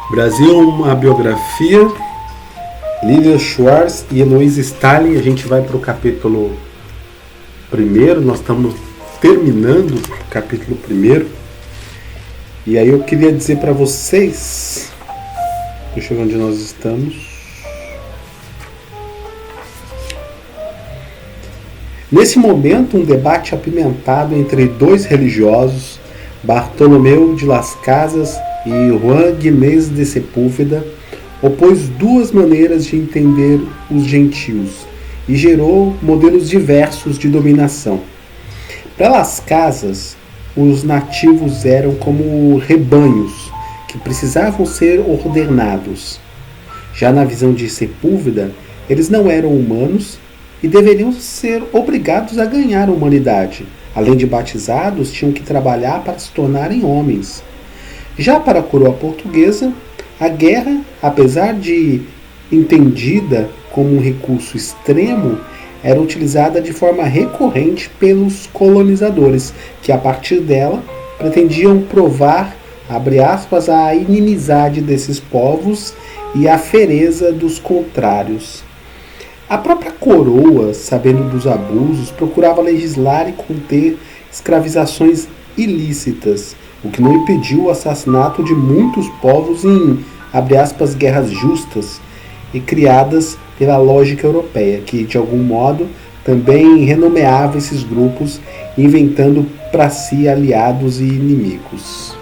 Brasil, uma biografia, Lilian Schwartz e Eloise Stalin. A gente vai para o capítulo 1, nós estamos terminando o capítulo 1. E aí eu queria dizer para vocês, deixa eu ver onde nós estamos. Nesse momento, um debate apimentado entre dois religiosos, Bartolomeu de Las Casas e Juan Ginés de Sepúlveda, opôs duas maneiras de entender os gentios e gerou modelos diversos de dominação. Para Las Casas, os nativos eram como rebanhos que precisavam ser ordenados. Já na visão de Sepúlveda, eles não eram humanos e deveriam ser obrigados a ganhar a humanidade. Além de batizados, tinham que trabalhar para se tornarem homens. Já para a coroa portuguesa, a guerra, apesar de entendida como um recurso extremo, era utilizada de forma recorrente pelos colonizadores, que a partir dela pretendiam provar, abre aspas, a inimizade desses povos e a fereza dos contrários. A própria coroa, sabendo dos abusos, procurava legislar e conter escravizações ilícitas, o que não impediu o assassinato de muitos povos em, abre aspas, guerras justas e criadas pela lógica europeia, que, de algum modo, também renomeava esses grupos, inventando para si aliados e inimigos.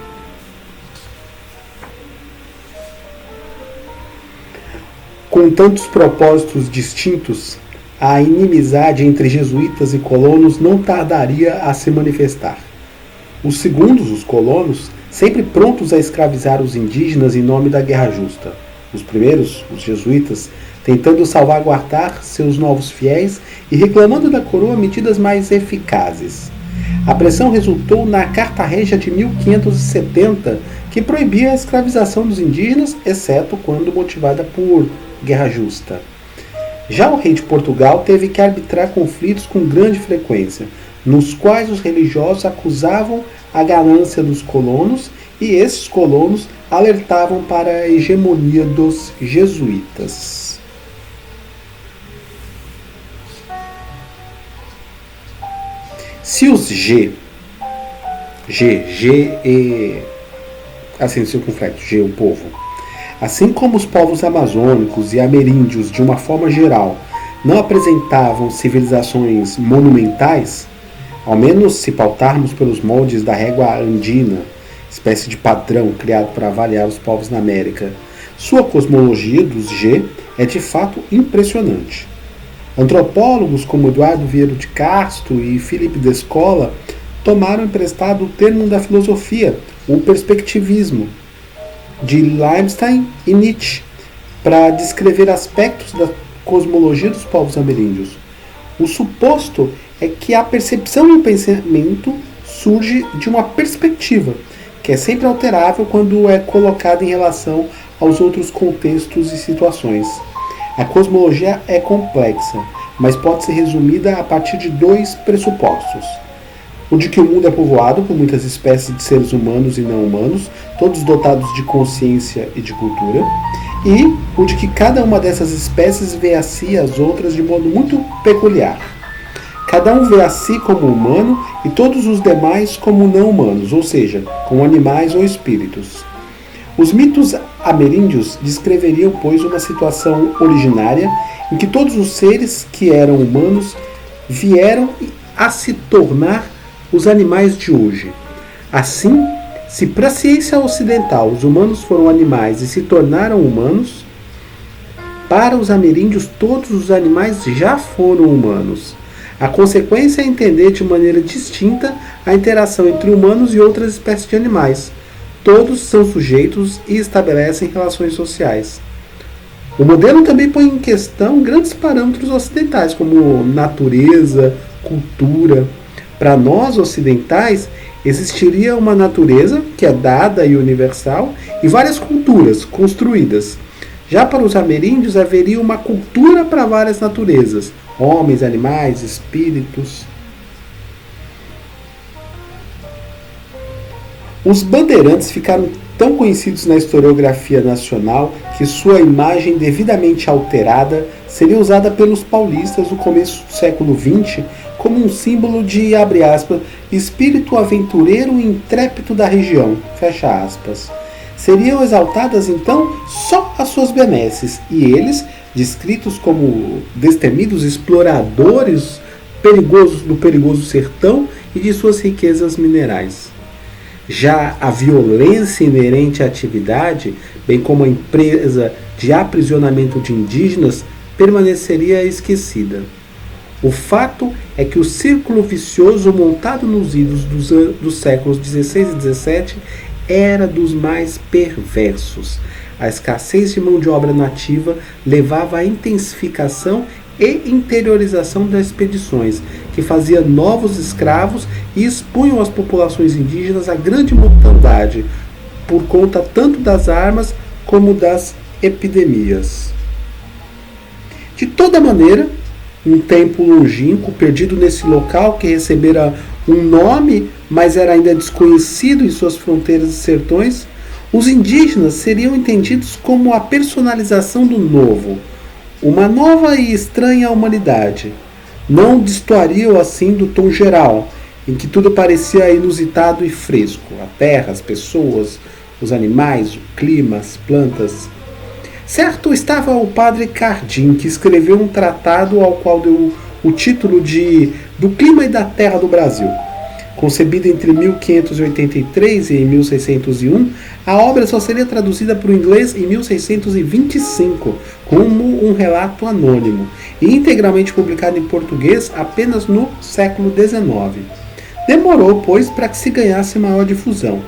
Com tantos propósitos distintos, a inimizade entre jesuítas e colonos não tardaria a se manifestar. Os segundos, os colonos, sempre prontos a escravizar os indígenas em nome da guerra justa. Os primeiros, os jesuítas, tentando salvaguardar seus novos fiéis e reclamando da coroa medidas mais eficazes. A pressão resultou na Carta Régia de 1570, que proibia a escravização dos indígenas, exceto quando motivada por guerra justa. Já o rei de Portugal teve que arbitrar conflitos com grande frequência, nos quais os religiosos acusavam a ganância dos colonos e esses colonos alertavam para a hegemonia dos jesuítas. Se os assim circunflexo, G, o povo, assim como os povos amazônicos e ameríndios de uma forma geral não apresentavam civilizações monumentais, ao menos se pautarmos pelos moldes da régua andina, espécie de padrão criado para avaliar os povos na América, sua cosmologia dos G é de fato impressionante. Antropólogos como Eduardo Vieira de Castro e Filipe Descola tomaram emprestado o termo da filosofia, o perspectivismo, de Leibniz e Nietzsche, para descrever aspectos da cosmologia dos povos ameríndios. O suposto é que a percepção e o pensamento surge de uma perspectiva, que é sempre alterável quando é colocada em relação aos outros contextos e situações. A cosmologia é complexa, mas pode ser resumida a partir de dois pressupostos. O de que o mundo é povoado por muitas espécies de seres humanos e não humanos, todos dotados de consciência e de cultura, e o de que cada uma dessas espécies vê a si e as outras de modo muito peculiar. Cada um vê a si como humano e todos os demais como não humanos, ou seja, como animais ou espíritos. Os mitos ameríndios descreveriam, pois, uma situação originária em que todos os seres que eram humanos vieram a se tornar os animais de hoje. Assim, se para a ciência ocidental os humanos foram animais e se tornaram humanos, para os ameríndios todos os animais já foram humanos. A consequência é entender de maneira distinta a interação entre humanos e outras espécies de animais. Todos são sujeitos e estabelecem relações sociais. O modelo também põe em questão grandes parâmetros ocidentais, como natureza, cultura. Para nós ocidentais, existiria uma natureza que é dada e universal e várias culturas construídas. Já para os ameríndios, haveria uma cultura para várias naturezas, homens, animais, espíritos. Os bandeirantes ficaram tão conhecidos na historiografia nacional que sua imagem devidamente alterada seria usada pelos paulistas no começo do século XX como um símbolo de, abre aspas, espírito aventureiro e intrépido da região, fecha aspas. Seriam exaltadas então só as suas benesses e eles, descritos como destemidos exploradores do perigoso sertão e de suas riquezas minerais. Já a violência inerente à atividade, bem como a empresa de aprisionamento de indígenas, permaneceria esquecida. O fato é que o círculo vicioso montado nos idos dos séculos XVI e XVII era dos mais perversos. A escassez de mão de obra nativa levava à intensificação e interiorização das expedições, que fazia novos escravos e expunham as populações indígenas à grande mortandade, por conta tanto das armas como das epidemias. De toda maneira, um tempo longínquo, perdido nesse local que recebera um nome, mas era ainda desconhecido em suas fronteiras e sertões, os indígenas seriam entendidos como a personalização do novo, uma nova e estranha humanidade. Não destoariam assim do tom geral, em que tudo parecia inusitado e fresco, a terra, as pessoas, os animais, o clima, as plantas. Certo estava o padre Cardim, que escreveu um tratado ao qual deu o título de Do Clima e da Terra do Brasil. Concebida entre 1583 e 1601, a obra só seria traduzida para o inglês em 1625, como um relato anônimo, e integralmente publicada em português apenas no século XIX. Demorou, pois, para que se ganhasse maior difusão.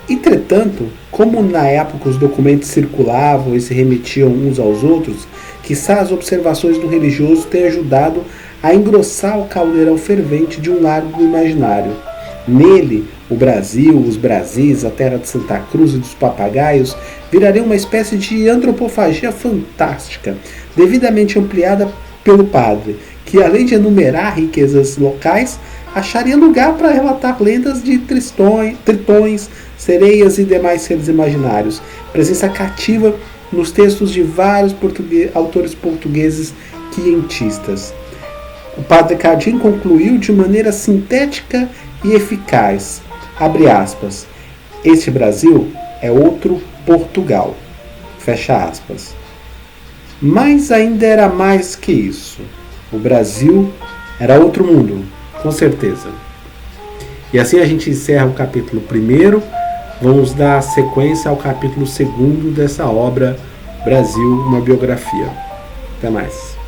Entretanto, como na época os documentos circulavam e se remetiam uns aos outros, quizá as observações do religioso tenham ajudado a engrossar o caldeirão fervente de um largo imaginário. Nele, o Brasil, os Brasis, a terra de Santa Cruz e dos papagaios virariam uma espécie de antropofagia fantástica, devidamente ampliada pelo padre, que além de enumerar riquezas locais, acharia lugar para relatar lendas de tritões, sereias e demais seres imaginários, presença cativa nos textos de vários autores portugueses quientistas. O padre Cardim concluiu de maneira sintética e eficaz, abre aspas, este Brasil é outro Portugal, fecha aspas. Mas ainda era mais que isso. O Brasil era outro mundo, com certeza. E assim a gente encerra o capítulo 1. Vamos dar sequência ao capítulo 2 dessa obra, Brasil, uma biografia. Até mais.